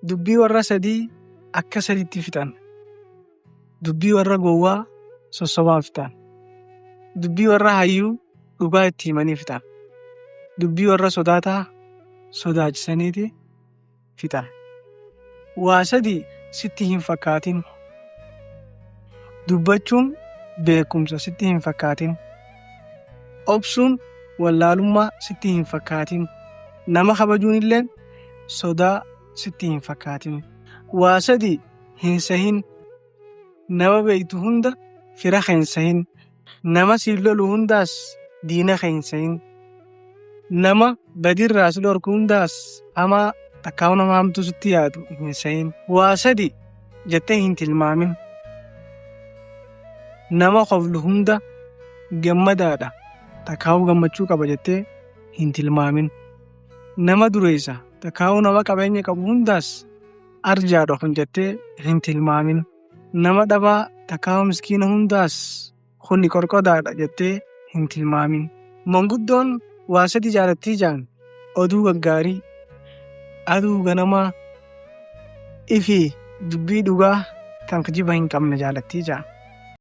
dubbii warra sadii akka sadiitti fixan. Dubbii warra gowwaa sossobaan fixan. Dubbii warra hayyuu dhugaa itti himanii fixan. Dubbii warra sodaataa sodaachisaniiti fixan. Waa sadii sitti hin fakkaatin. Dubbachuun beekumsa sitti hin fakkaatin. Obsuun wallaalummaa sitti hin fakkaatin. Nama kabajuun illee sodaa sitti hin fakkaatin. Waa sadii hin sahin. Nama beektu hunda fira hin sahin. Nama siin lolu hundaas diina hin sahin. Nama badirraa si dhorku hundaas hamaa takkaa'u nama hamtuu sitti yaadu hin sahin. Waa sadii jettee hin tilmaamin. Nama qoflu hunda gammadaadha takkaa'u gammachuu qaba jettee hin tilmaamin. Nama dureessa takkaa'u nama qabeenya qabu hundaas arjaadha kun jettee hin tilmaamin. Nama dhabaa takkaa'u miskiina hundaas kuni qorqodaadha jettee hin tilmaamin. Manguddoon waa sadii jaalattii jaan oduu gaggaarii, aduu ganamaa, ifii dubbii dhugaa kan kijiba hin qabne jaalattii jaan.